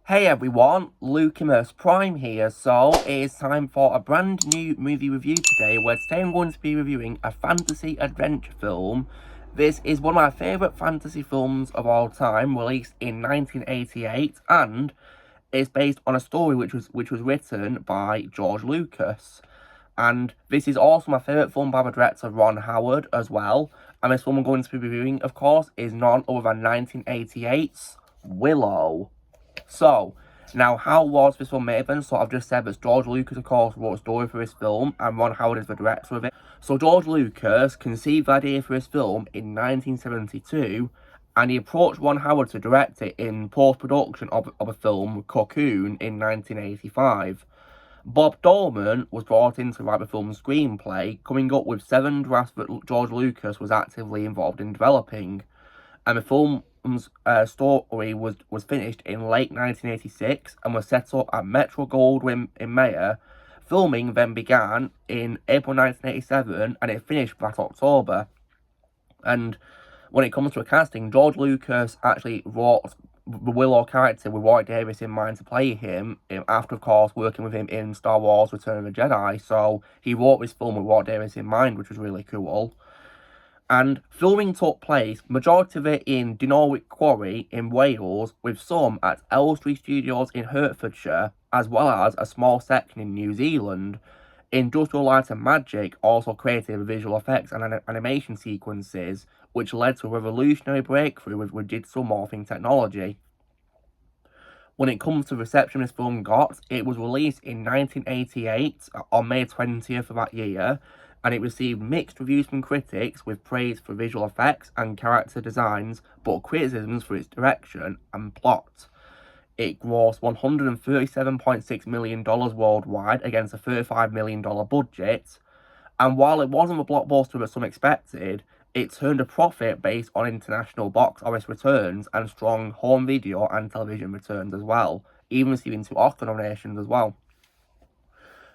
Hey everyone, Lucimus Prime here. So it is time for a brand new movie review today, where today I'm going to be reviewing a fantasy adventure film. This is one of my favourite fantasy films of all time, released in 1988, and it's based on a story which was written by George Lucas. And this is also my favourite film by the director Ron Howard as well. And this film I'm going to be reviewing, of course, is none other than 1988's Willow. So, now how was this film made then? So I've just said that George Lucas, of course, wrote a story for this film, and Ron Howard is the director of it. So George Lucas conceived the idea for his film in 1972, and he approached Ron Howard to direct it in post-production of a film, Cocoon, in 1985. Bob Dolman was brought in to write the film's screenplay, coming up with 7 drafts that George Lucas was actively involved in developing. And the film's story was finished in late 1986 and was set up at Metro-Goldwyn in Mayer. Filming then began in April 1987 and it finished that October. And when it comes to a casting, George Lucas actually wrote the Willow character with Warwick Davis in mind to play him, after, of course, working with him in Star Wars Return of the Jedi. So he wrote this film with Warwick Davis in mind, which was really cool. And filming took place, majority of it in Dinorwic Quarry in Wales, with some at Elstree Studios in Hertfordshire, as well as a small section in New Zealand. Industrial Light and Magic also created visual effects and animation sequences, which led to a revolutionary breakthrough with digital morphing technology. When it comes to reception this film got, it was released in 1988 on May 20th of that year, and it received mixed reviews from critics, with praise for visual effects and character designs, but criticisms for its direction and plot. It grossed $137.6 million worldwide against a $35 million budget, and while it wasn't the blockbuster that some expected, it turned a profit based on international box office returns and strong home video and television returns as well, even receiving 2 Oscar nominations as well.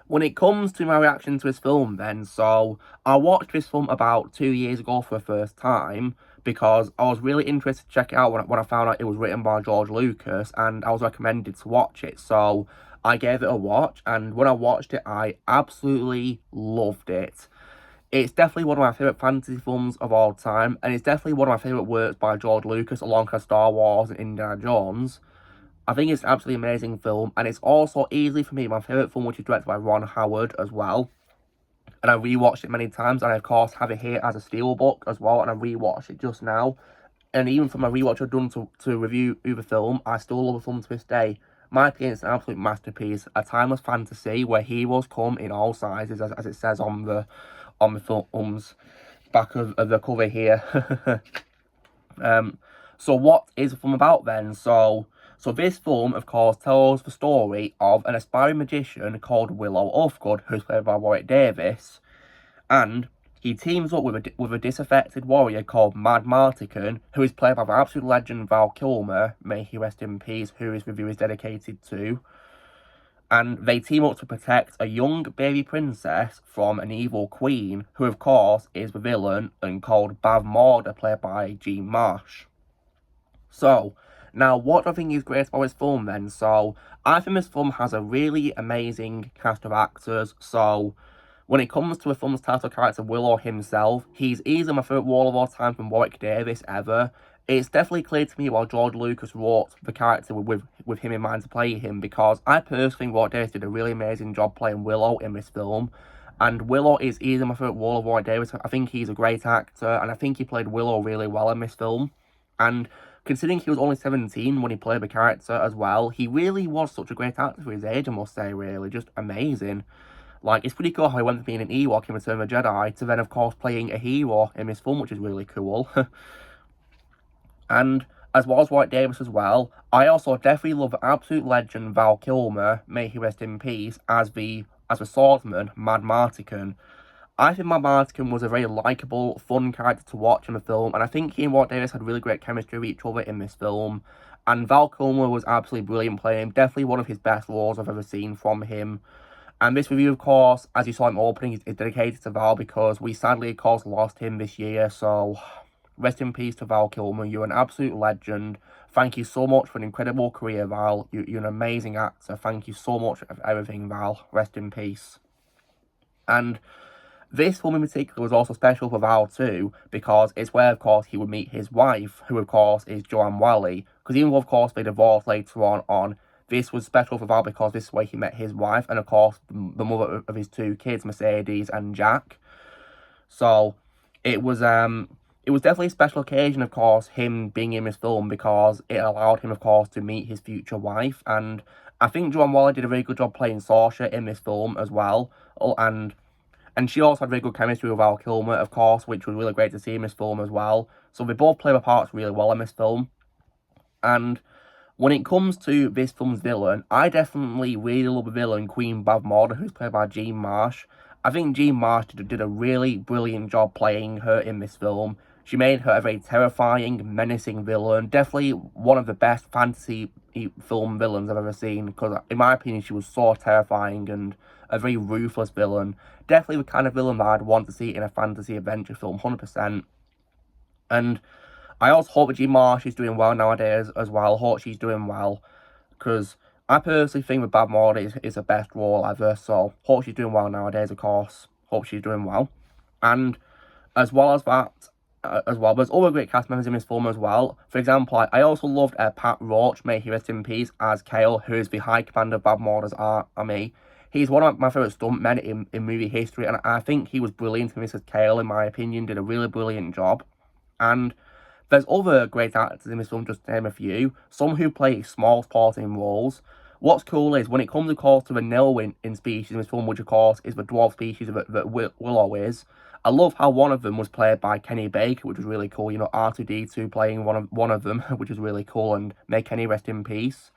When it comes to my reaction to this film then, so I watched this film about 2 years ago for the first time, because I was really interested to check it out when I found out it was written by George Lucas, and I was recommended to watch it, so I gave it a watch, and when I watched it, I absolutely loved it. It's definitely one of my favourite fantasy films of all time, and it's definitely one of my favourite works by George Lucas alongside Star Wars and Indiana Jones. I think it's an absolutely amazing film, and it's also easily, for me, my favourite film, which is directed by Ron Howard as well. And I rewatched it many times, and I, of course, have it here as a steelbook as well, and I rewatched it just now. And even from my rewatch I've done to review the film, I still love the film to this day. My opinion, it's an absolute masterpiece, a timeless fantasy where heroes come in all sizes, as it says on the film's back of the cover here. So what is the film about then? So this film, of course, tells the story of an aspiring magician called Willow Ufgood, who's played by Warwick Davis, and he teams up with a disaffected warrior called Mad Martigan, who is played by the absolute legend Val Kilmer, may he rest in peace, who this review is dedicated to. And they team up to protect a young baby princess from an evil queen, who of course is the villain and called Bav Morda, played by Jean Marsh. So, now what I think is great about this film then, so I think this film has a really amazing cast of actors. So when it comes to the film's title character Willow himself, he's easily my favourite role of all time from Warwick Davis ever. It's definitely clear to me why George Lucas wrote the character with him in mind to play him, because I personally think Warwick Davis did a really amazing job playing Willow in this film. And Willow is easily my favourite role of Warwick Davis. I think he's a great actor, and I think he played Willow really well in this film. And considering he was only 17 when he played the character as well, he really was such a great actor for his age, I must say, really. Just amazing. Like, it's pretty cool how he went from being an Ewok in Return of the Jedi to then, of course, playing a hero in this film, which is really cool. And as well as Warwick Davis as well, I also definitely love the absolute legend Val Kilmer, may he rest in peace, as the swordsman, Mad Martigan. I think Mad Martigan was a very likeable, fun character to watch in the film, and I think he and Warwick Davis had really great chemistry with each other in this film. And Val Kilmer was absolutely brilliant playing him, definitely one of his best roles I've ever seen from him. And this review, of course, as you saw in the opening, is dedicated to Val, because we sadly, of course, lost him this year, so rest in peace to Val Kilmer. You're an absolute legend. Thank you so much for an incredible career, Val. You're an amazing actor. Thank you so much for everything, Val. Rest in peace. And this film in particular was also special for Val too, because it's where, of course, he would meet his wife, who, of course, is Joanne Whalley. Because even though, of course, they divorced later on, this was special for Val because this is where he met his wife, and, of course, the mother of his two kids, Mercedes and Jack. So, it was definitely a special occasion, of course, him being in this film, because it allowed him, of course, to meet his future wife. And I think Joanne Whalley did a very good job playing Saoirse in this film as well. And she also had very good chemistry with Val Kilmer, of course, which was really great to see in this film as well. So they both play their parts really well in this film. And when it comes to this film's villain, I definitely really love the villain, Queen Bavmorda, who's played by Jean Marsh. I think Jean Marsh did a really brilliant job playing her in this film. She made her a very terrifying, menacing villain. Definitely one of the best fantasy film villains I've ever seen, because in my opinion, she was so terrifying and a very ruthless villain. Definitely the kind of villain that I'd want to see in a fantasy adventure film, 100%. And I also hope that Jean Marsh is doing well nowadays as well. I hope she's doing well, because I personally think that Bavmorda is the best role ever. So hope she's doing well nowadays, of course. Hope she's doing well. And as well as that, there's other great cast members in this film as well. For example, I also loved Pat Roach, may he rest in peace, as Kale, who is the High Commander of Bavmorda's army. He's one of my favourite stuntmen in movie history, and I think he was brilliant in this as Kale, in my opinion. Did a really brilliant job. And there's other great actors in this film, just to name a few. Some who play small supporting roles. What's cool is, when it comes, of course, to the nil in species in this film, which, of course, is the dwarf species that Willow is, I love how one of them was played by Kenny Baker, which was really cool. You know, R2-D2 playing one of them, which is really cool, and may Kenny rest in peace.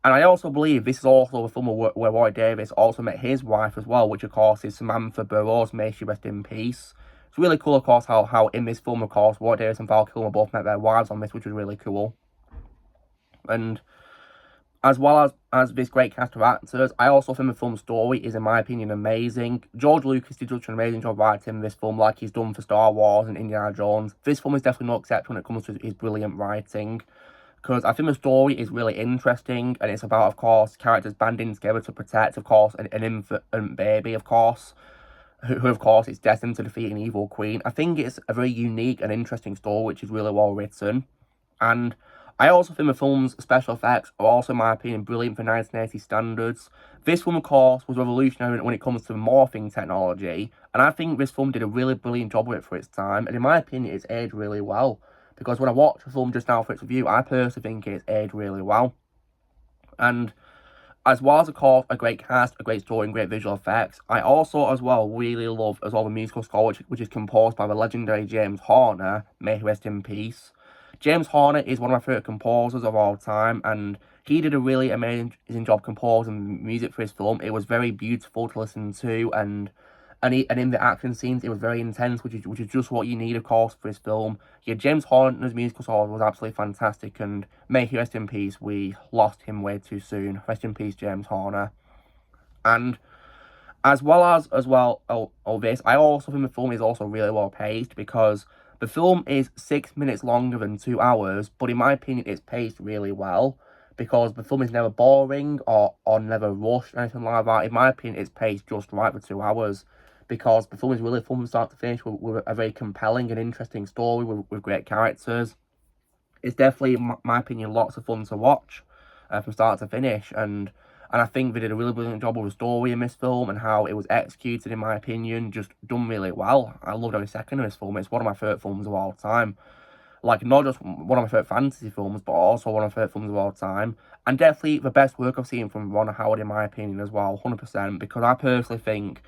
And I also believe this is also a film where Roy Davis also met his wife as well, which, of course, is Samantha Burroughs, may she rest in peace. It's really cool, of course, how in this film, of course, Roy Davis and Val Kilmer both met their wives on this, which was really cool. And as well as this great cast of actors, I also think the film's story is, in my opinion, amazing. George Lucas did such an amazing job writing this film, like he's done for Star Wars and Indiana Jones. This film is definitely no exception when it comes to his brilliant writing, because I think the story is really interesting, and it's about, of course, characters banding together to protect, of course, an infant baby, of course, who, of course, is destined to defeat an evil queen. I think it's a very unique and interesting story, which is really well written. And I also think the film's special effects are also, in my opinion, brilliant for 1980 standards. This film, of course, was revolutionary when it comes to morphing technology, and I think this film did a really brilliant job with it for its time, and in my opinion, it's aged really well. Because when I watched the film just now for its review, I personally think it's aged really well. And as well as, of course, a great cast, a great story, and great visual effects, I also, as well, really love, as well, the musical score, which is composed by the legendary James Horner, may he rest in peace. James Horner is one of my favourite composers of all time, and he did a really amazing job composing music for his film. It was very beautiful to listen to, and in the action scenes, it was very intense, which is just what you need, of course, for his film. Yeah, James Horner's musical score was absolutely fantastic, and may he rest in peace. We lost him way too soon. Rest in peace, James Horner. And as well as this, I also think the film is also really well paced, because the film is 6 minutes longer than 2 hours, but in my opinion, it's paced really well, because the film is never boring or never rushed or anything like that. In my opinion, it's paced just right for 2 hours, because the film is really fun from start to finish, with a very compelling and interesting story with great characters. It's definitely, in my opinion, lots of fun to watch from start to finish, and I think they did a really brilliant job with the story in this film, and how it was executed, in my opinion, just done really well. I loved every second of this film. It's one of my favourite films of all time. Like, not just one of my favourite fantasy films, but also one of my favourite films of all time. And definitely the best work I've seen from Ron Howard, in my opinion, as well, 100%, because I personally think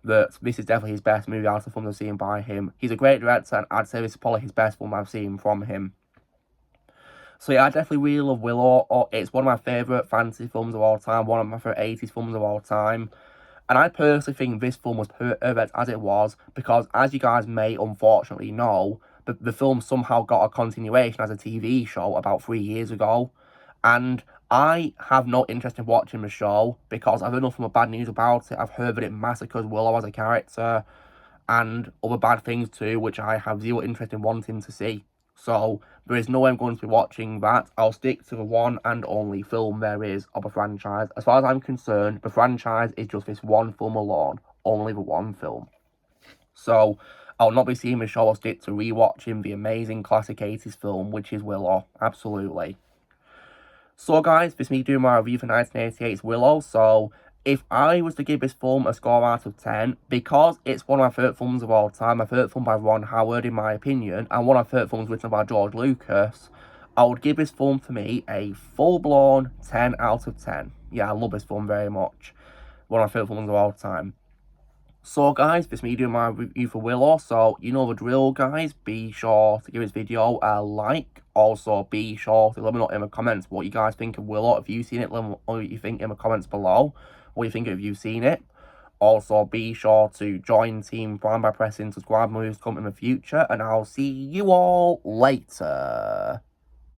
that this is definitely his best movie out of the films I've seen by him. He's a great director, and I'd say this is probably his best film I've seen from him. So yeah, I definitely really love Willow. It's one of my favourite fantasy films of all time, one of my favourite 80s films of all time. And I personally think this film was perfect as it was, because as you guys may unfortunately know, the film somehow got a continuation as a TV show about 3 years ago. And I have no interest in watching the show, because I've heard nothing but bad news about it. I've heard that it massacres Willow as a character. and other bad things too, which I have zero interest in wanting to see. So there is no way I'm going to be watching that. I'll stick to the one and only film there is of a franchise. As far as I'm concerned, the franchise is just this one film alone, only the one film. So I'll not be seeing the show. I'll stick to rewatching the amazing classic 80s film, which is Willow. Absolutely. So guys, this is me doing my review for 1988's Willow. So if I was to give this film a score out of 10, because it's one of my favourite films of all time, my favourite film by Ron Howard in my opinion, and one of my favourite films written by George Lucas, I would give this film for me a full-blown 10 out of 10. Yeah, I love this film very much. One of my favourite films of all time. So guys, this is me doing my review for Willow, so you know the drill guys, be sure to give this video a like, also be sure to let me know in the comments what you guys think of Willow. If you've seen it, let me know what you think in the comments below, what you think if you've seen it. Also be sure to join Team Prime by pressing subscribe, movies come in the future, and I'll see you all later.